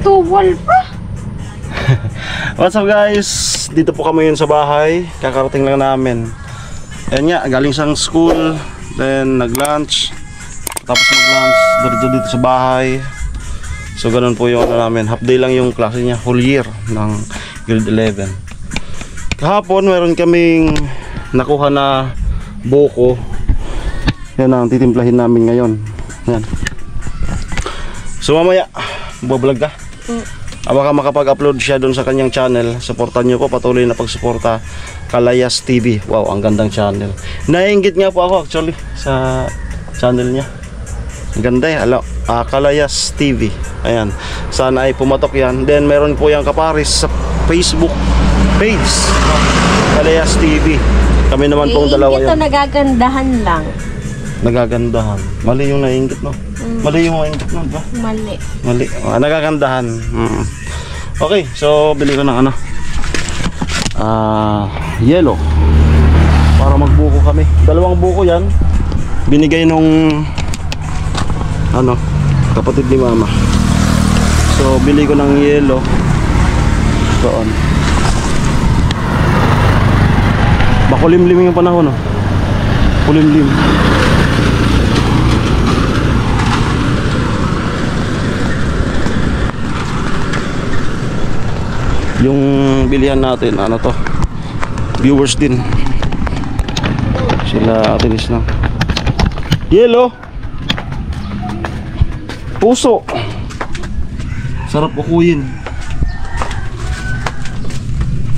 tuwal pa. What's up guys? Dito po kami yun sa bahay. Kakarating lang namin. Ayan nga, galing sang school. Then nag-lunch. Tapos mag-lunch dito sa bahay. So ganun po yung ano namin. Half day lang yung klase niya. Whole year ng grade 11. Kahapon meron kaming nakuha na buko. Yan ang titimplahin namin ngayon. Yan. So mamaya bablog ka. Baka makapag-upload siya doon sa kanyang channel. Supportan nyo po, patuloy na pagsuporta. Kalayas TV. Wow, ang gandang channel. Naiinggit nga po ako actually sa channel niya. Ang ganda eh. Kalayas TV. Ayan. Sana ay pumatok yan. Then meron po yung kaparis sa Facebook page. Kalayas TV. Kami naman pong dalawa yun. Ito nagagandahan lang. Nagagandahan. Mali yung naiinggit, no? Mali yung naiinggit, no? Ba? Mali. Mali. Nagagandahan. Okay, so bili ko ng ano. Yellow. Para magbuko kami. Dalawang buko yan. Binigay nung ano, kapatid ni mama. So bili ko ng yellow. Doon. Bakulimlim yung panahon, no? Kulimlim. Yung bilihan natin, ano to, viewers din. Sila atinis na. Yellow. Puso. Sarap ukuyin.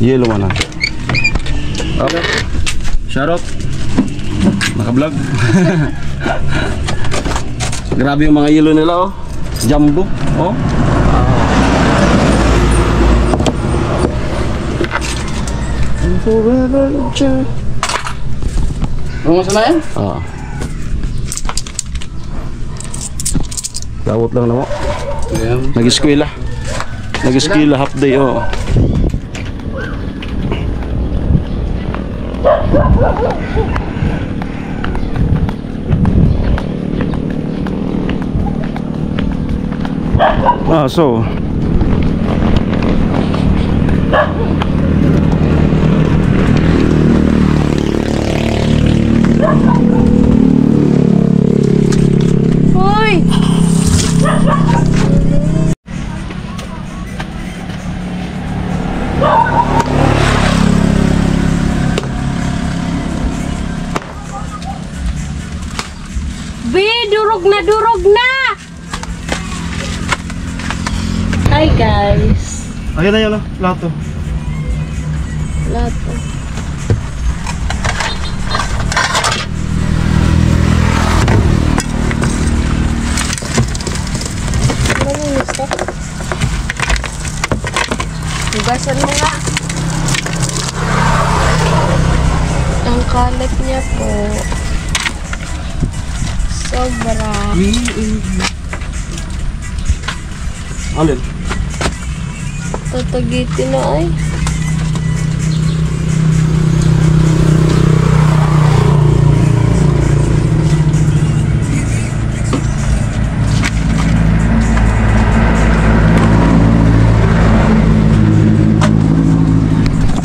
Yellow man. Okay. Shoutout. Naka-vlog. Grabe yung mga yellow nila, oh. Jumbo, oh. Forever child. Rumasa na yan? Oo. Dawot lang na mo. Nag-eskwela. Nag-eskwela half day, oo. So Hoy! Be, durog na! Hi guys. Ayun na yun, plato. Plato. Hugasan mo nga. Ang kalat niya po. Sobra. Alin? Tatagitin na ay.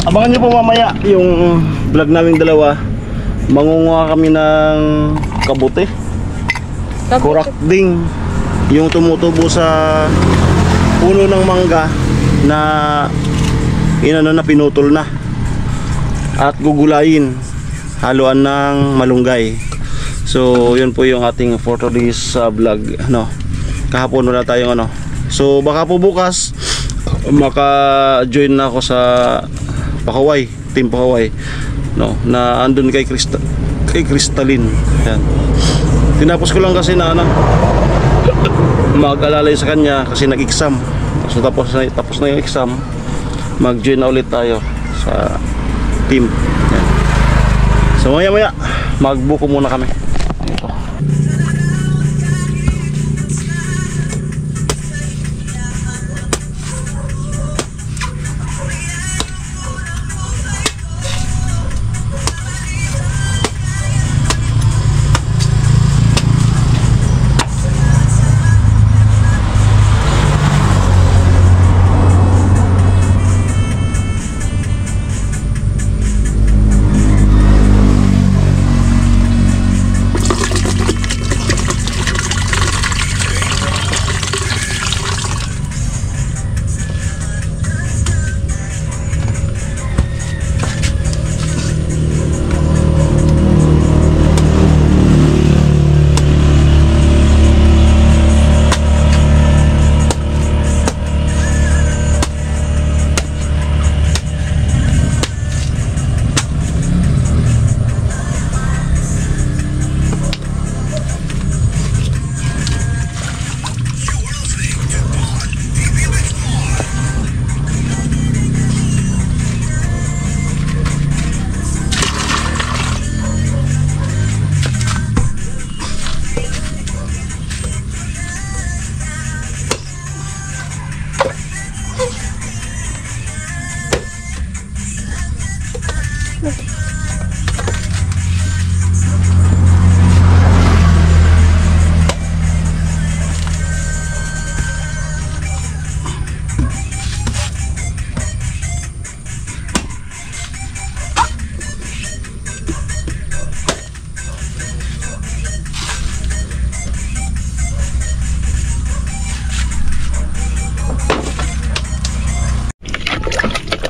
Abangan nyo po mamaya yung vlog naming dalawa. Mangunguha kami ng kabuti. Kurakding. Yung tumutubo sa puno ng mangga na inano na, pinutol na. At gugulayin. Haluan ng malunggay. So yun po yung ating for today's vlog. Kahapon wala tayong ano. So baka po bukas maka-join na ako sa Pakaway, Team Pakaway, na andun kay Crystalline. Yan. Tinapos ko lang kasi na mag-alalay sa kanya kasi nag-exam. So tapos na yung exam, mag-join na ulit tayo sa team. Yan. So maya magbuko muna kami. Ito.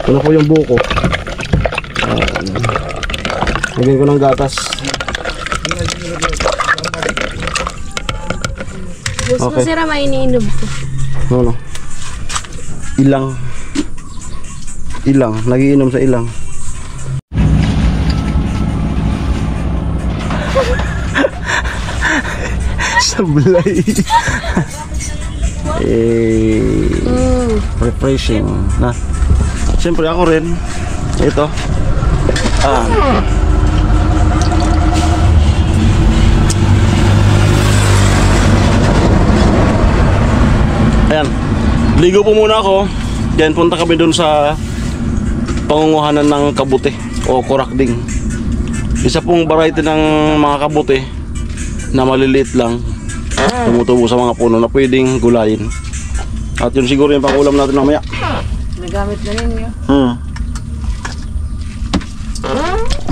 Ito na po yung buko. Lagyan ko ng gatas. Gusto Okay. sira mainiinom ko. Ano? Ilang. Ilang. Nagiinom sa ilang. Sablay. Refreshing. Na. Siyempre ako rin. Ito. Ayan. Ligo po muna ako. Then punta kami dun sa pangunguhanan ng kabuti o kurakding. Isa pong variety ng mga kabuti na maliliit lang, tumutubo sa mga puno na pwedeng gulayin. At yun siguro yung pangulam natin mamaya. Nagamit na rin yun.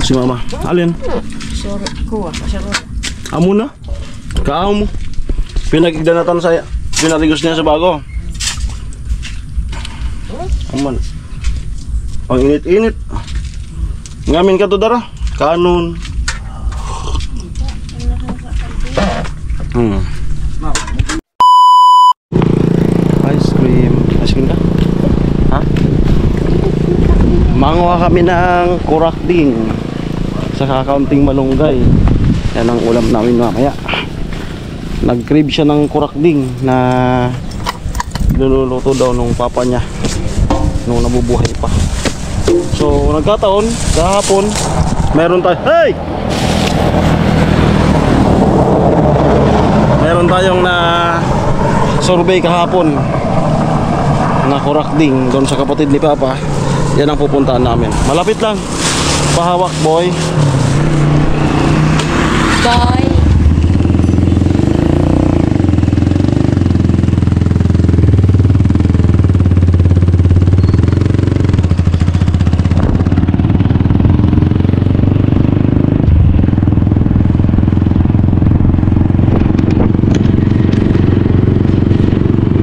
Si mama. Alin? Sorry, kuha. Masyarot. Amo na. Kaamo mo. Pinagigdanatan sa pinarigos niya sa bago. Aman. Ang init-init. Ngamin ka to dara. Kanon. Ice cream. Ice cream ka? Ha? Manguha kami ng kurakding sa kakaunting malunggay. Yan ang ulam namin mamaya. Nag-crave siya ng kurakding na niluluto daw nung papa niya nung nabubuhay pa. So nagkataon kahapon meron tayo, hey! Meron tayong na survey kahapon na kurakding doon sa kapatid ni papa. Yan ang pupuntahan namin. Malapit lang. Pahawak boy. Bye.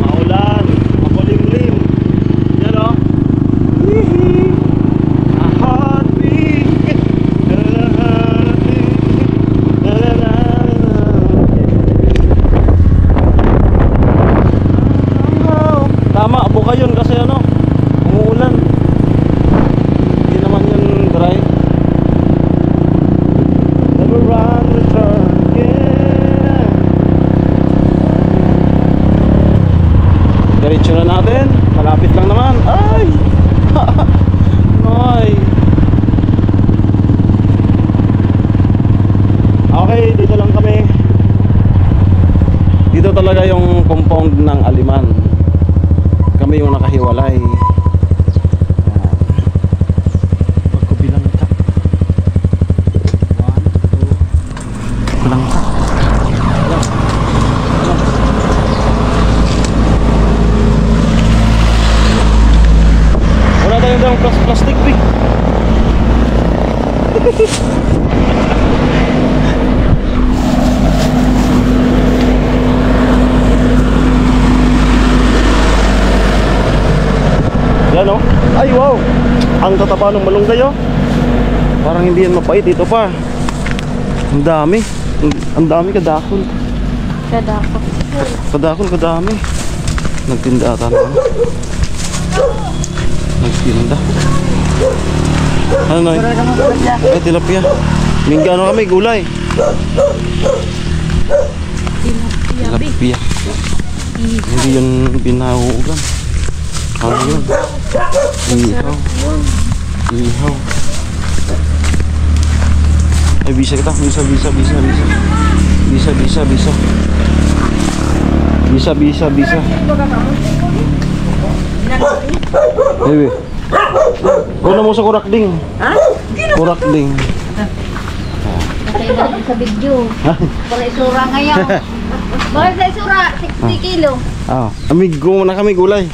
Maulan, makulimlim. Yan o. A heartbeat. Tama, buka yun kasi ano, umuulan. Hindi naman yun dry. Never run, return again. Diretso na natin. Malapit lang naman. Ay! Ay! Okay, dito lang kami. Dito talaga yung compound ng Aliman. Kami yung nakahiwalay. Magkubilang ka. 1, 2. Kulang ka. Wala tayong dalang plastic big. Yan o. Ay wow. Ang tataba ng malunggay o. Parang hindi yan mapait. Ito pa. Ang dami. Ang dami kadakol. Kadako. Kadakol kadami. Nagtinda ata na. Nagtinda. Ano na? Ay tilapia. Mingga ano kami gulay. Tilapia. Hindi yun binahugan. Ano yun? Ihaw. Ihaw. Ay bisa kita. Bisa. Baby. Una mo sa kurakding. Ha? Kurakding. Patay na sa video. Para isura ngayon. Bakit sa isura? 60 kilo. Ah, amigo na kami gulay.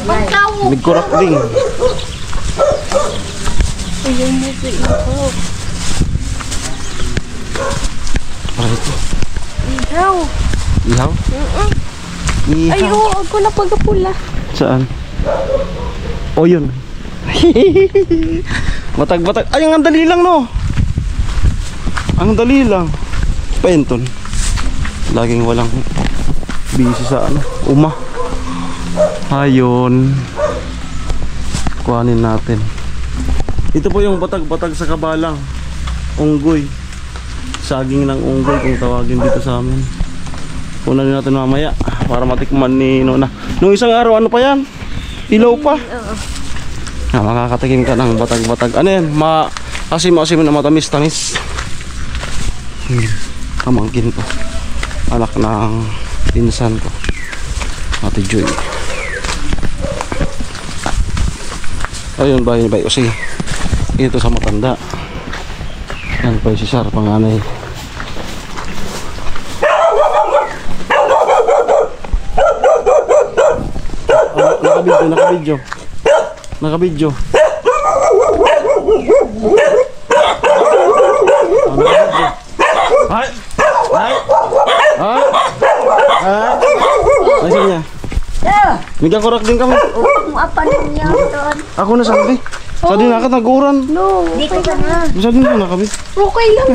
Pagkaw. Nagkurakding. Ayun mo sa ihaw. Para ito. Ihaw. Ihaw? Ay, Ihaw. oo, ako na pagkapula. Saan? O yun. Batag-batag. Ay, ang dali lang, no? Ang dali lang. Penton. Laging walang busy sa ano. Ayun. Kuhanin natin. Ito po yung batag-batag sa kabalang. Unggoy. Saging ng unggoy kung tawagin dito sa amin. Kunan natin mamaya para matikman ni Nona. Nung isang araw, ano pa yan? Ilaw pa. Makakatikim ka ng batag-batag. Ano yan? Asim-asim na matamis-tamis. Kamangkin ko. Anak ng pinsan ko. Ate Joy. Ayun, bahay ni Bay Usi. Ito sa matanda. Yan pa si Sar, panganay. Nakabidyo. Ay! Ayun niya. Mika korak din kami. Apa niya doon? Ako na sabi. Sa din nakat naguran. No, Dito ka na. Bisa din ko nakabi. okay lang.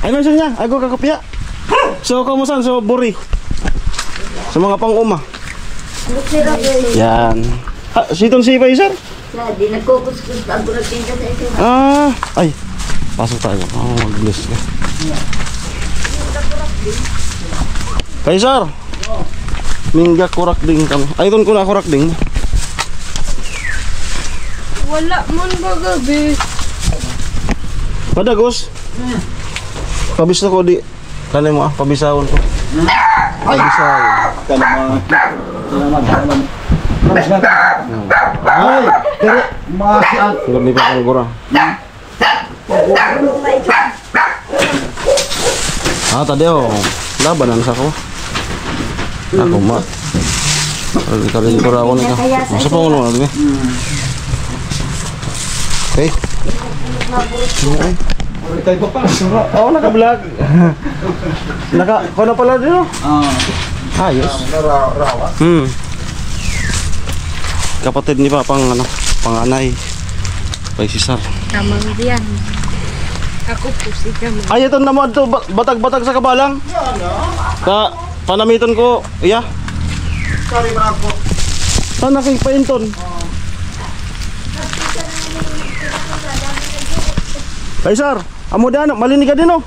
Ay man siya. Ako kakapya. So kamusan so buri. Sa mga pang-uma. Yan. Siton si Paisar? Di nagkukuskus ang tinda sa ito. Ay. Pasok tayo. Mag-bless ka. Paisar. Mingga kurak ding kami. Ay, doon ko na kurak ding. Wala man ba gabi? Padagos. Pabis na ko di. Kanay mo pabisawon ko. Pabisaw. Ay, pero maasian. Hindi pa kang gurang. Tadi labanan sa ko. Ako ma. Kali ko ra ko ni ka. Sa pa mo na, okay. Tay pa pa. Oh, naka-vlog. Ko na pala dito. Ayos. Kapatid ni Papang panganay. Kay si Sar. Tamang diyan. Ako po si Kamang. Ay, ito naman to batag-batag sa kabalang. Panamiton ko, iya. Sorry ba ako? Sana kay painton. Ay, Sar, amo dan, malinis ka din, oh.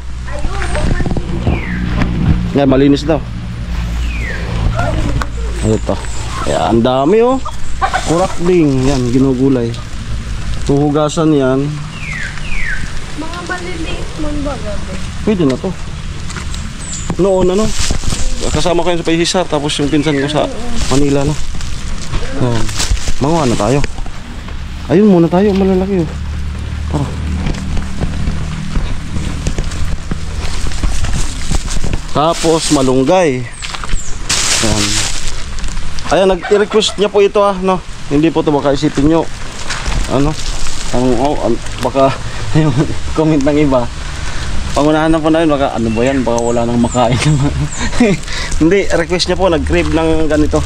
Yan, malinis daw. Ito. Ayan, ang dami, oh. Kurak ding, yan, ginugulay. Tuhugasan yan. Mga maliliit man ba gabi? Pwede na to. Noon, ano? Kasama ko yan sa Paisar, tapos yung pinsan ko sa Manila, no? Manguha na tayo. Ayun muna tayo, malalaki, oh. Tara. Tapos malunggay. Ayan. Ayan, nag-request niya po ito, no? Hindi po ito, baka isipin nyo ano? Baka yung comment ng iba. Pangunahan na po na yun, baka ano ba yan? Baka wala nang makain. Hindi, request niya po, nag-crave ng ganito.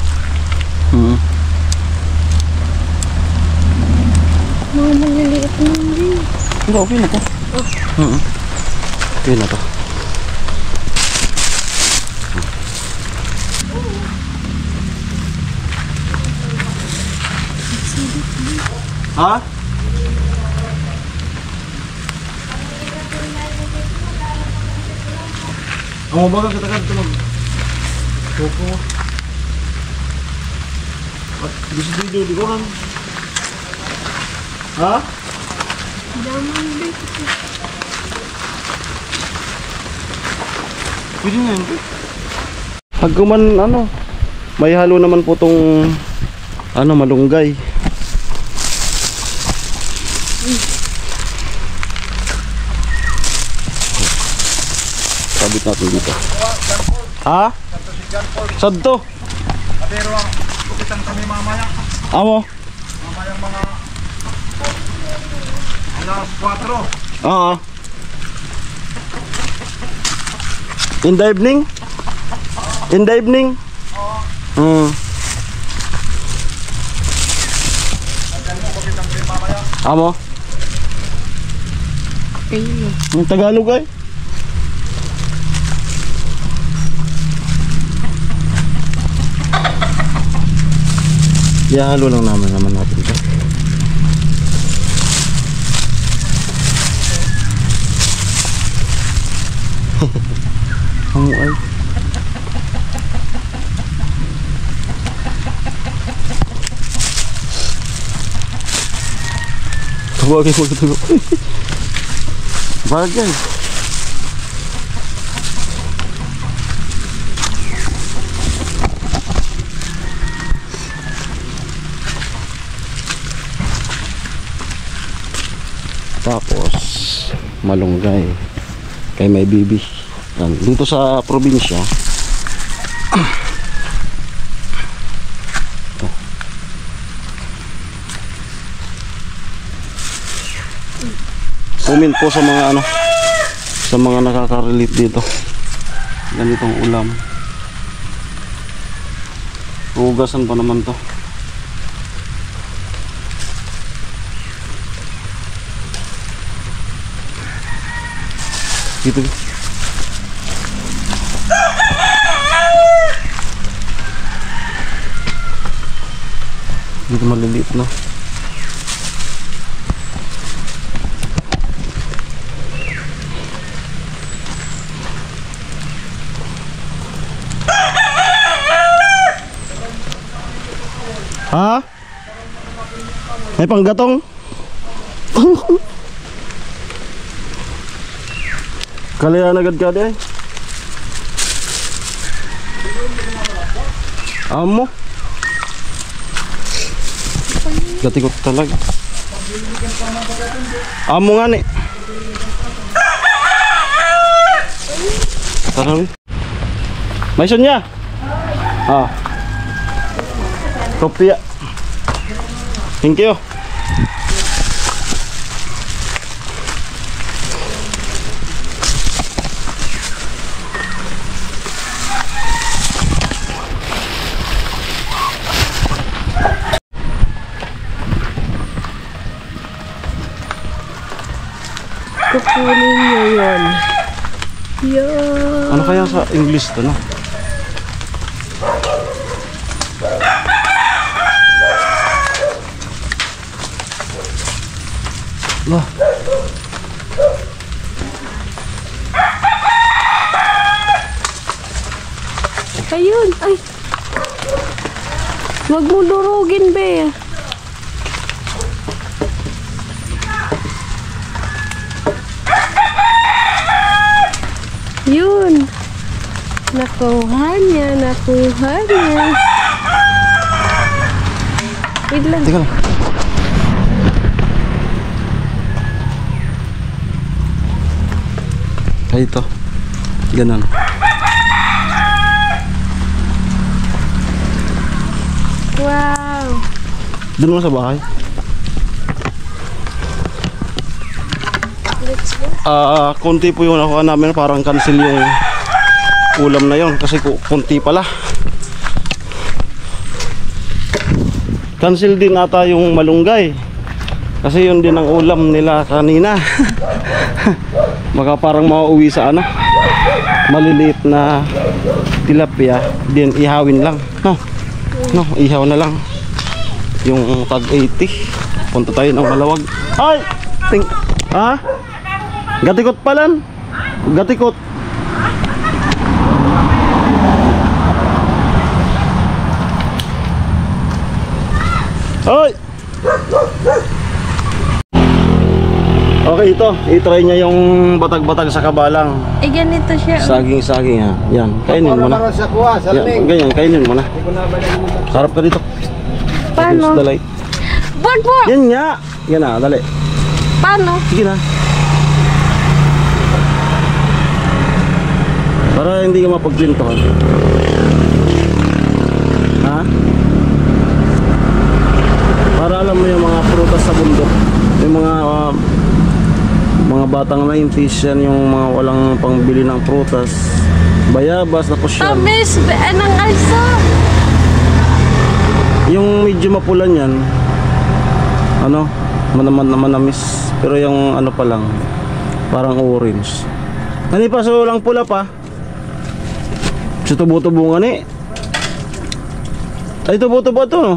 Mga maliliit man din. Pero okay na to. Okay na to. Ha? Ang mabagal katakan ito mag Koko. At gusto video di ko kan. Ha? Daman din. Pwede nga yun. Pag kuman ano, may halo naman po tong ano, malunggay. Sabit natin dito. Ha? Sadto? Pero ang kukitan kami mamaya. Amo? Mamayang mga alas 4. Oo. In the evening? In the evening? Oo. Amo? Ayun. Yung Tagalog ay? Ihalo lang naman natin ito. Ang ay. Bagay mo ito. Bagay. Tapos malunggay kay may bibi. Yan. Dito sa probinsya comment po sa mga sa mga nakaka-relate dito. Ganitong ulam. Hugasan pa naman to. Gitu. Dito maliliit na. Ha? May panggatong? Kalian agad ka deh. Amo. Gatikot talaga. Amo nga ni. Tarawi. May niya. Ah. Kopi ya. Thank you. Kukunin niyo yun. Yun. Ano kaya sa English to, no? Lah. Ayun. Ay. Huwag mo durugin, be. Yun. Nakuha niya. Wait lang. Teka lang. Ay, ito. Ganon. Wow. Doon mo sa bahay. Let's go. Konti po yung nakuha namin. Parang cancel yung ulam na yon kasi konti pala. Cancel din ata yung malunggay kasi yun din ang ulam nila kanina. Baka parang mauwi sa maliliit na tilapia din, ihawin lang, no, ihaw na lang yung tag 80. Punta tayo ng Malawag. Ay! Gatikot palan. Gatikot. Hoy! Okay, ito. I-try niya yung batag-batag sa kabalang. Eh, ganito siya. Saging-saging ha. Yan, kainin mo na. Yan, ganyan, kainin mo na. Sarap ka dito. Paano? Dalay. Bon po! Yan nga. Yan na, dali. Paano? Sige na. Para hindi ka mapagpintohan. Ha? Para alam mo yung mga prutas sa bundok. Yung mga batang 90s yan, yung mga walang pangbili ng prutas. Bayabas, tapos yan. Tamis! Anong aso? Yung medyo mapulan yan, ano, manamis. Pero yung ano pa lang, parang orange. Ano pa, so lang pula pa. So tubo-tubo nga ni. Ay, tubo-tubo to, no?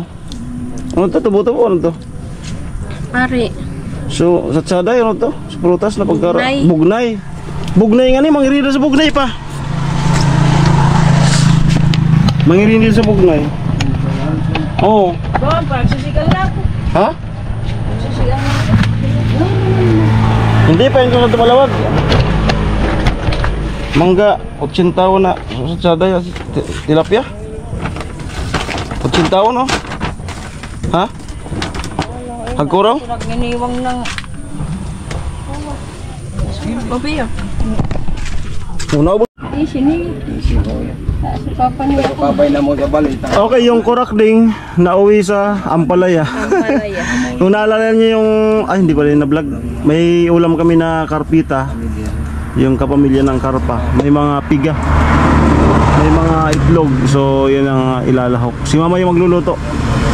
Ano to, tubo-tubo, ano to? Ari. So, sa tsaday, ano to? Sa prutas na pagkara. Bugnay. Bugnay. Bugnay nga ni, mangirida sa bugnay pa. Mangirida sa bugnay. Oo. Bawang, parang sisigal na ako. Ha? Sisigal na ako. Hindi pa yun kung tumalawag. Mangga, 80 taon na. Sa tsaday, tilapia. 80 taon, no? Ha? Hagkuraw? Kurang iniwang ng... Pabiyo. Una ba? Eh, sini. Si Papa niya ako. Babay na mo sa balita. Okay, yung kurak ding nauwi sa Ampalaya. Palaya. Kung naalala niyo yung... Ay, hindi pa rin na-vlog. May ulam kami na karpita. Yung kapamilya ng karpa. May mga piga. May mga itlog. So, yun ang ilalahok. Si mama yung magluluto.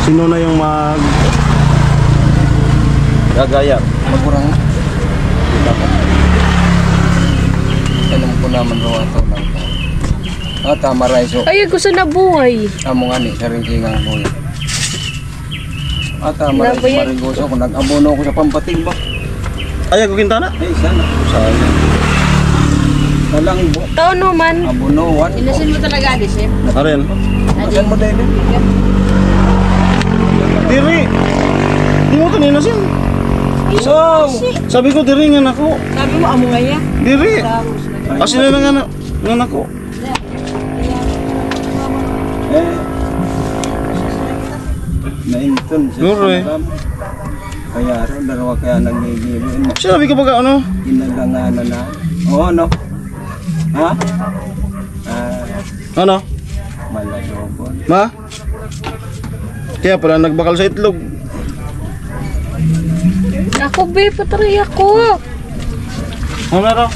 Sino na yung mag... Gagaya. Magurang. Alam ko naman raw ito lang. Tama rin so. Ay, gusto na buhay. Amo nga ni sa ringkingang boy. Tama rin Nabayad. sa marigoso. Kung nag-abono ko sa pampating ba? Ay, ako kintana? Ay, sana. Sayang. Walang Tao naman. abonoan. Inasin mo talaga, Alisem. Aren. Saan mo dahil? Diri. Di mo kanina sin. So, Sabi ko, diri nga nako. Sabi mo, amo nga yan. Diri. Asin na nga nako. nainton siya. Guro eh. Kaya rin, dalawa kaya nagigilin. Sabi ko baga ano? Inalanganan na. Oo, ano? Ha? Ano? Malalobon. Ma? Kaya pala nagbakal sa itlog. Ako, be, patry ako. Ano na raw?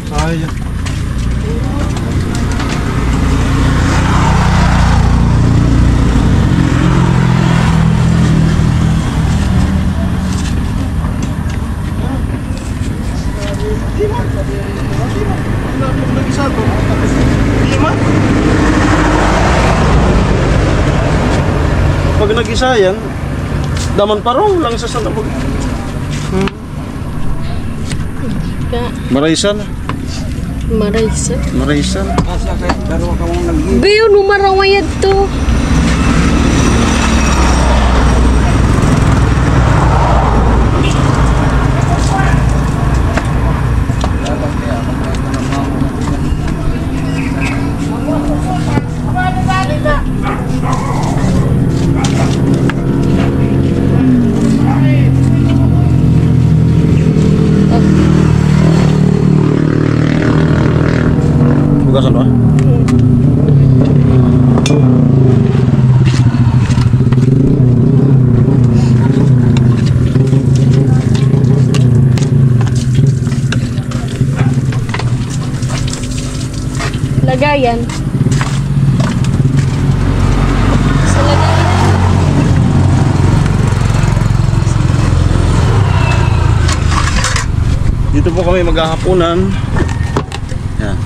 Sayang. Pag nag-isa yan, daman parong lang sa sanabog. Maraisan. Maraysa. Maraisan. Asa kaya dalawa ka mong nag-iilin. Be, ano marawayad to? Bukasan ba? Lagayan. Sa lagayan. Dito po kami maghahaponan. Yan.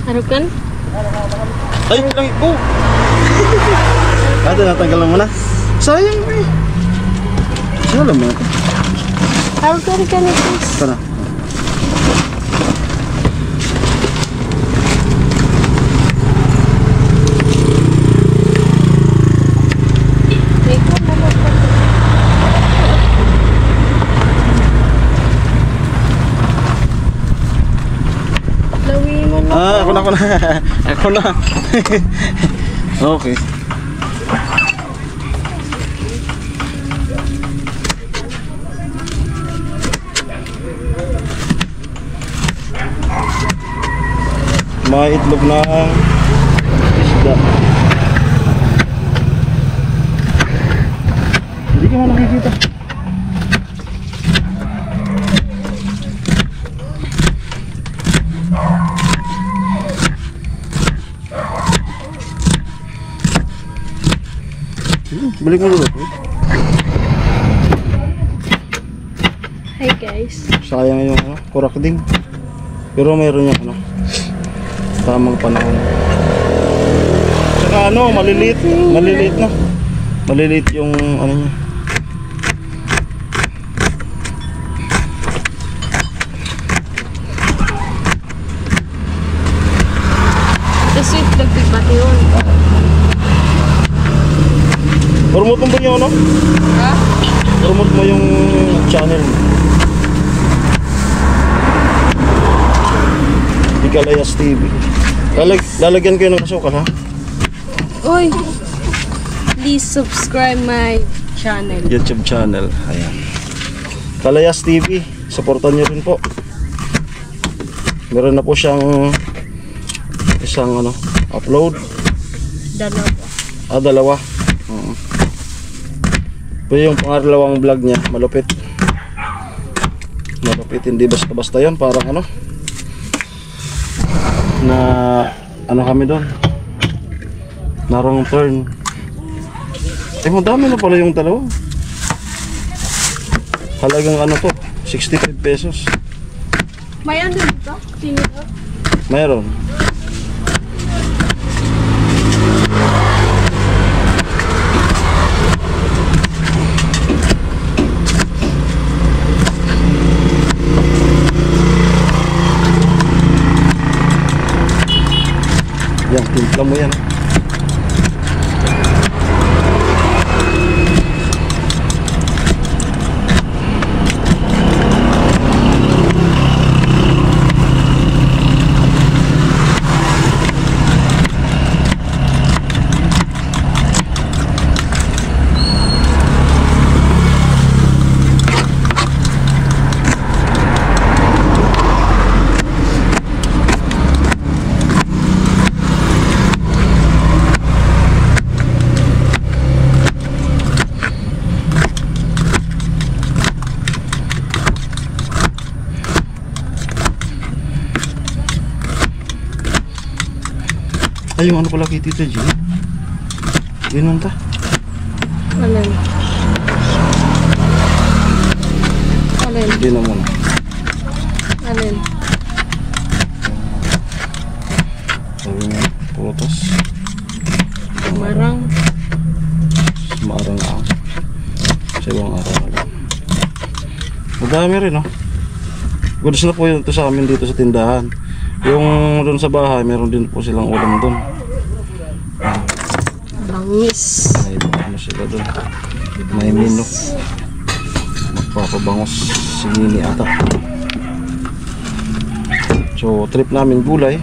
Ano kan? Ay, langit ko! Ate, natanggal mo na. Sayang eh. Sino alam mo ito? Ano kan ito? Tara. Ako na. Ako na. Okay. May itlog na isda. Hindi ka man nakikita. Balik mo dito. Hi guys. Sayang yung kurak din. Pero mayroon yung tamang panahon. Saka maliliit na. Maliliit yung niya. The sweet lagtig pati yun. Promote mo ba yung Ha? Promote mo yung channel mo. Ikalayas TV. Lalagyan ko ng kasukal ha. Uy! Please subscribe my channel. YouTube channel. Ayan. Kalayas TV. Supportan nyo rin po. Meron na po siyang isang upload. Dalawa. Dalawa. Pero yung pangalawang vlog niya, malupit. Malupit, hindi basta-basta yan. Parang na kami doon. Na wrong turn. Madami na pala yung dalawa. Halagang to, 65 pesos. May ano dito? Tinito? Mayroon. Yan, timpla mo yan. Ay, yung pala kay Tito G. Ganun ta. Alin? Alin? Hindi na muna. Alin? Sabi nga, putas. Marang. Maarang ako. Sa ibang araw. Madami rin Goods na po yun ito sa amin dito sa tindahan. Yung doon sa bahay, meron din po silang ulam doon. Bangis. May sila doon. May mino. Magpapabangos si Nini ata. So, trip namin gulay.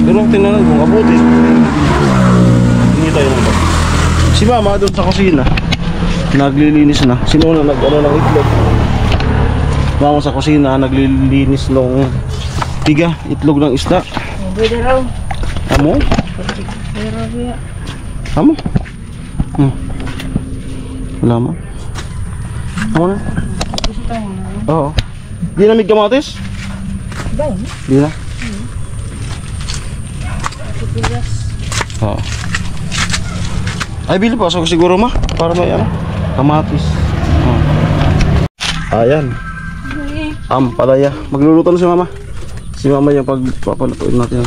Pero ang tinanan kong abuti. Hindi tayo ng bag. Si Mama doon sa kusina. Naglilinis na. Sino na ng itlog? Mama sa kusina naglilinis ng itlog ng isda. Pwede raw. Amo? Pwede raw ya. Amo? Wala man. Amo na? Oo. Di na may kamatis? Di na? Oo. Ay, bili pa ako siguro para may kamatis. Ayan. Palaya. Magluluto na si Mama. Si Mama yung pagpapalutuin natin.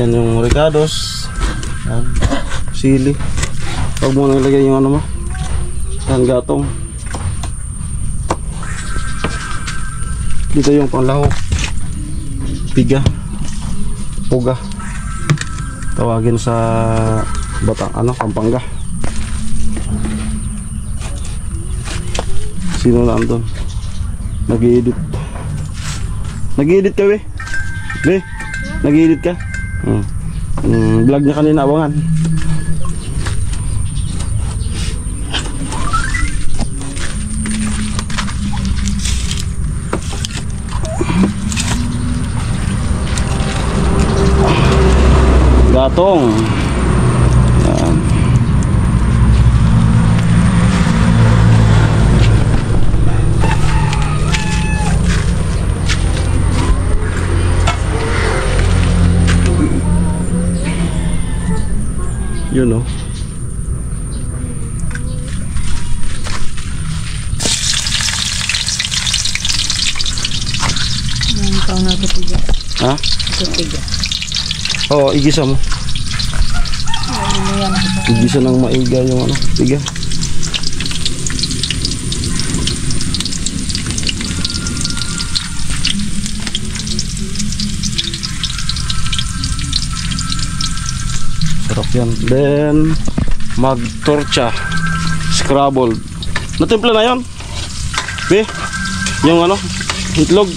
Yan yung ricados. Yan. Sili. Huwag mo nang ilagay yung yan, gatong. Dito yung panglahok. Piga. Puga. Tawagin sa Pampanga. Sino na andun? Nag-i-edit. Nag-i-edit ka, we? We? Nag-i-edit ka? Vlog niya kanina, abangan. Gatong. Yan. Yun oh. Yan ikaw na tutiga. Ha? Tutiga. Oo, igisa mo. Igisa ng maiga yung ano, tiga. Sarap yan. Then, mag-torcha. Scrabble. Natimpla na yun? Be? Yung ano? Itlog.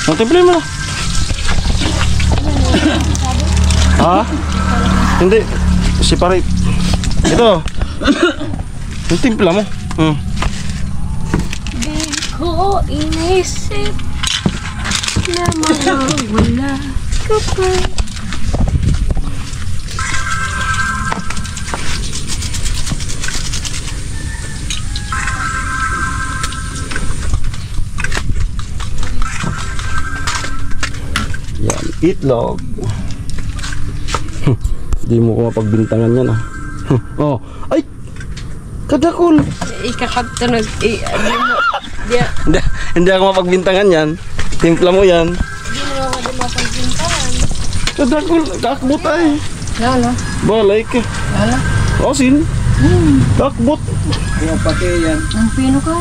Natimpla mo na. Ha? Hindi. Separate. Ito. Yung timpla mo. Di ko inisip na mawawala ka pa. Yan. Itlog. Hindi mo ko mapagbintangan yan ah. Oh. Ay! Kadakol! Ikakatunog. Hindi ako mapagbintangan yan. Timpla mo yan. Hindi mo naman di mapagpintahan. Kadakol! Kakbot ay. Lala. Balay ka. Lala. Asin. Kakbot. Yung pati yan. Ang pino ka.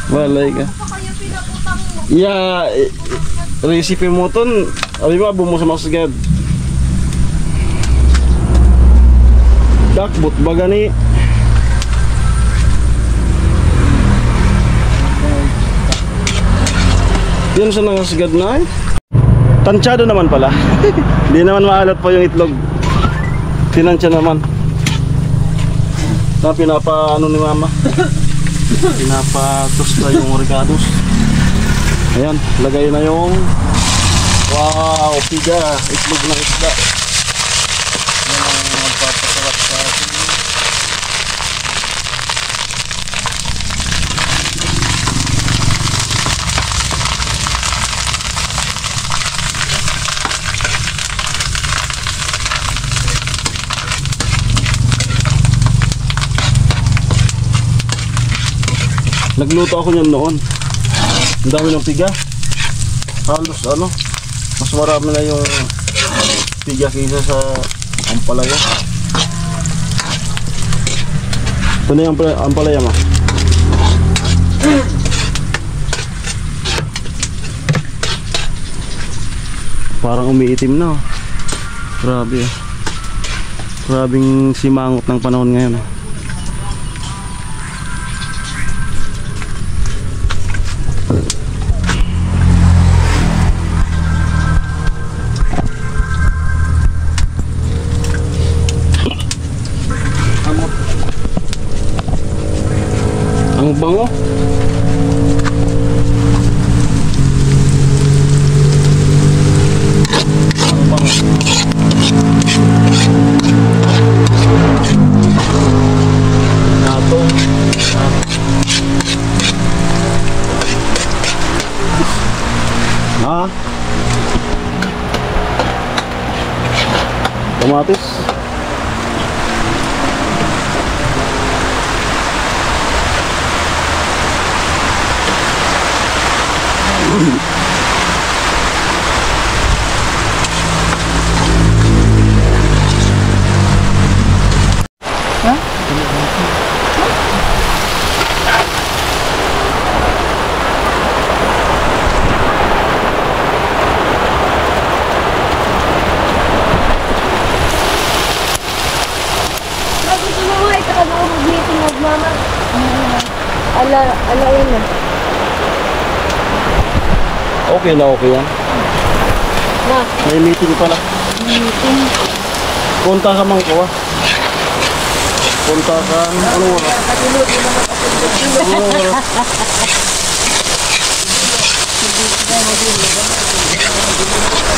Balay ka. Recipe mo ton. Abi ba bumo sa masagad. Kakbot baga ni. Yan sa nangasagad na eh. Tansyado naman pala. Hindi naman maalat pa yung itlog. Tinansya naman. Na pinapa ano ni mama. Pinapatos na yung ricados. Ayan, lagay na yung wow, piga, itlog ng isda. Yan ang magpapasarap sa atin. Nagluto ako niyan noon. Ang dami ng piga. Halos ano, mas marami na yung piga kaysa sa ampalaya. Ito na yung ampalaya ma. Parang umiitim na. Grabe ah. Grabing simangot ng panahon ngayon ah. Ang bango. Ang bango. Nato. Ha? Kamatis. Alain na. Okay na okay yan. Na, May meeting pala. meeting. Punta ka man ko ah. Punta ka. Anong oras? Anong oras?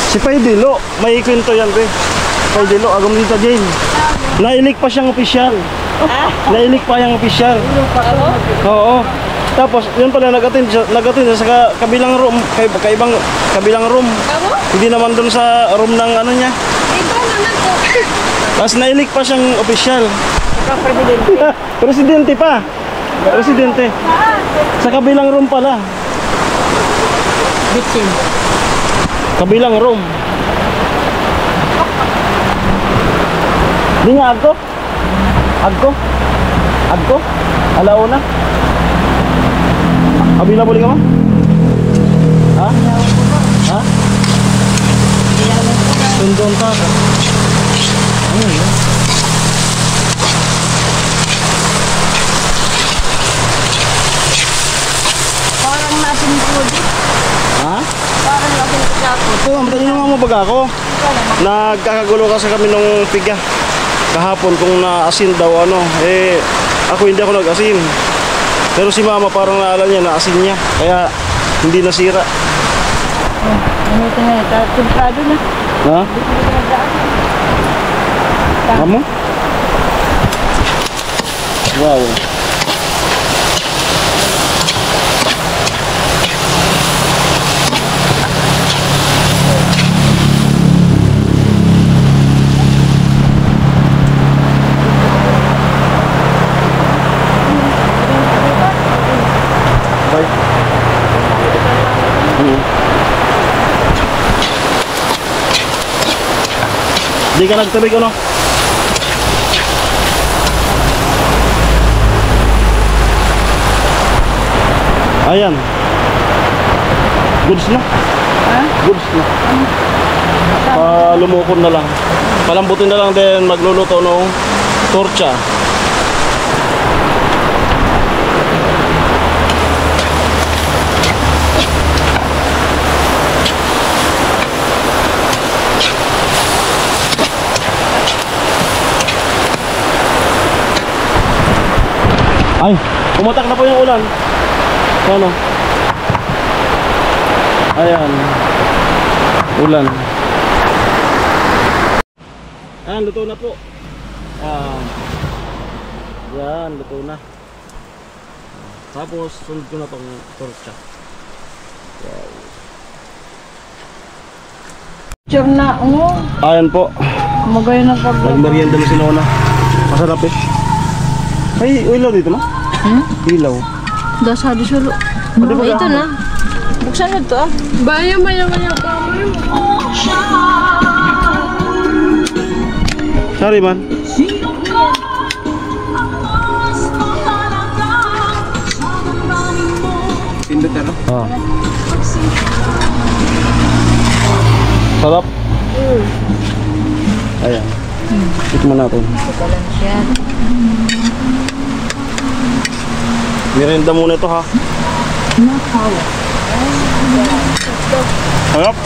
Si Paydilo, may kwento yan be. Paydilo, agam dito Jane. Nailik pa siyang opisyal. Nailik pa yung opisyal. Oo. Tapos, yun pala, nag-attend siya sa kabilang room, kabilang room. Kamu? Hindi naman dun sa room ng ano niya. Iba naman po. Tapos nailik pa siyang opisyal. Presidente. Presidente pa. Presidente. Sa kabilang room pala. Bitchin. Kabilang room. Di nga agko? Agko? Agko? Alauna? Available ka ba? Ha? Ha? Tundon ka ka. Ano yun? Parang nasin po. Ha? Parang nasin po siya po. Ito, matayin mo baga ako. Nagkakagulo kasi kami nung piga. Kahapon kung naasin daw ano. Eh, ako hindi ako nag-asin. Pero si mama parang naalala niya naasin niya. Kaya hindi nasira. Ano ito na? Templado na. Ha? Kamu? Wow. Bye. Di ka nagtabig ano? Ayan. Goods na. Ha? Goods na. Lumukon na lang. Palambutin na lang din magluluto ng torcha. Ay, pumatak na po yung ulan. Ano? Ayan. Ulan. Ayan, luto na po. Yan, luto na. Tapos, sunod ko na tong torcha. Wow. Picture na. Ayan po. Magayon ng paglaban. Nagmerienda na si Nona. Masarap eh. Ay, ilaw dito ma? Ilaw. Dasa di sulo. Pwede ba Ito na. Buksan na ito ah. Maya kami mo. Sorry man. Pindot ano? Ah. Sarap. Ayan. Tikman natin. Balansyad. Merienda muna ito ha. Sarap.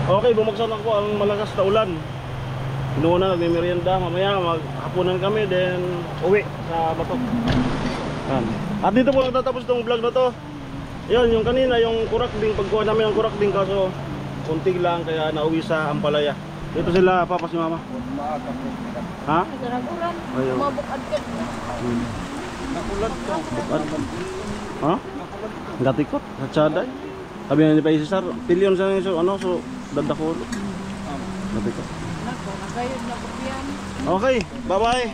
Okay, bumagsak ako ang malakas na ulan. Noon na nagme-merienda, mamaya maghapunan kami, then uwi sa Batok. At dito po nagtatapos itong vlog na to. Yun, yung kanina, yung kurakding, pagkuha namin ng kurakding kaso kunti lang kaya nauwi sa Ampalaya. Dito sila, papa si mama. Ha? Nagaragulan. Ayaw. Mabukad ka. Nakulad ko. Ha? Gatikot, sa Chaday. Sabi nga ni pa Cesar, pilyon sa so, ano, so dadakulo. Gatikot. Nako, nagayod na po yan. Okay, bye-bye.